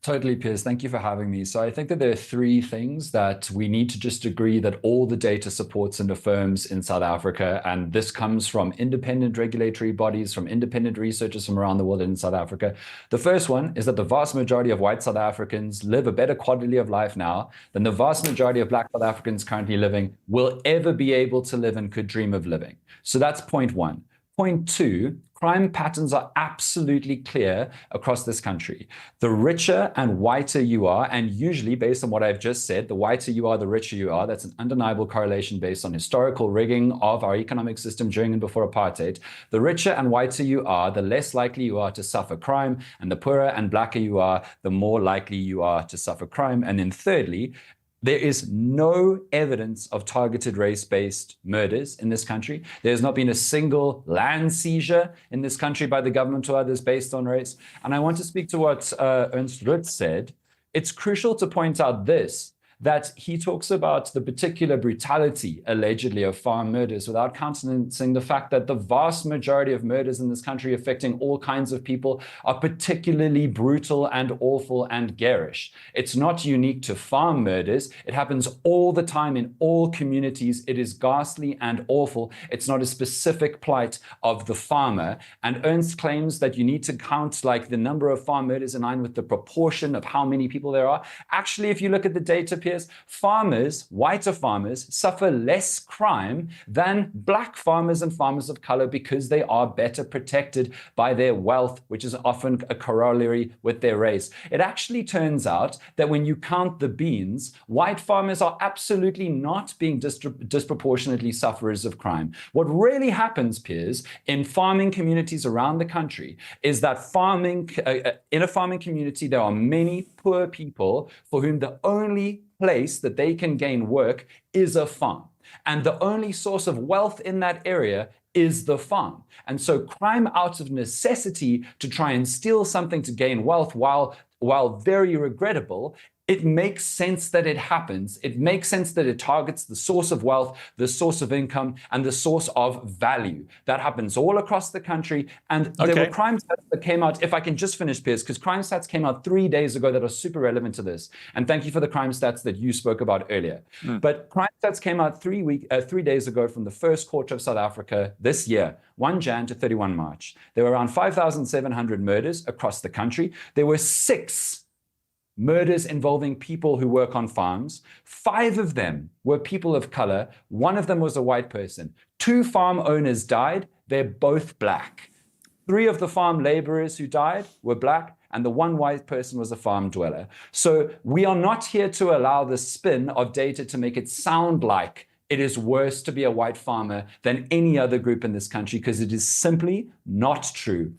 Totally, Piers. Thank you for having me. So I think that there are three things that we need to just agree that all the data supports and affirms in South Africa. And this comes from independent regulatory bodies, from independent researchers from around the world in South Africa. The first one is that the vast majority of white South Africans live a better quality of life now than the vast majority of black South Africans currently living will ever be able to live and could dream of living. So that's point one. Point two, crime patterns are absolutely clear across this country. The richer and whiter you are, and usually based on what I've just said, the whiter you are, the richer you are. That's an undeniable correlation based on historical rigging of our economic system during and before apartheid. The richer and whiter you are, the less likely you are to suffer crime, and the poorer and blacker you are, the more likely you are to suffer crime. And then thirdly, there is no evidence of targeted race-based murders in this country. There's not been a single land seizure in this country by the government or others based on race. And I want to speak to what Ernst Ruth said. It's crucial to point out this, that he talks about the particular brutality, allegedly, of farm murders without countenancing the fact that the vast majority of murders in this country affecting all kinds of people are particularly brutal and awful and garish. It's not unique to farm murders. It happens all the time in all communities. It is ghastly and awful. It's not a specific plight of the farmer. And Ernst claims that you need to count like the number of farm murders in line with the proportion of how many people there are. Actually, if you look at the data, farmers, whiter farmers, suffer less crime than black farmers and farmers of color because they are better protected by their wealth, which is often a corollary with their race. It actually turns out that when you count the beans, white farmers are absolutely not being disproportionately sufferers of crime. What really happens, Piers, in farming communities around the country is that in a farming community, there are many poor people for whom the only place that they can gain work is a farm. And the only source of wealth in that area is the farm. And so crime out of necessity to try and steal something to gain wealth, while very regrettable, it makes sense that it happens. It makes sense that it targets the source of wealth, the source of income, and the source of value. That happens all across the country. And there were crime stats that came out, if I can just finish, Piers, because crime stats came out 3 days ago that are super relevant to this. And thank you for the crime stats that you spoke about earlier. But crime stats came out 3 days ago from the first quarter of South Africa this year, 1 Jan to 31 March. There were around 5,700 murders across the country. There were 6 murders involving people who work on farms. 5 of them were people of color. 1 of them was a white person. 2 farm owners died. They're both black. 3 of the farm laborers who died were black, and the 1 white person was a farm dweller. So we are not here to allow the spin of data to make it sound like it is worse to be a white farmer than any other group in this country, because it is simply not true.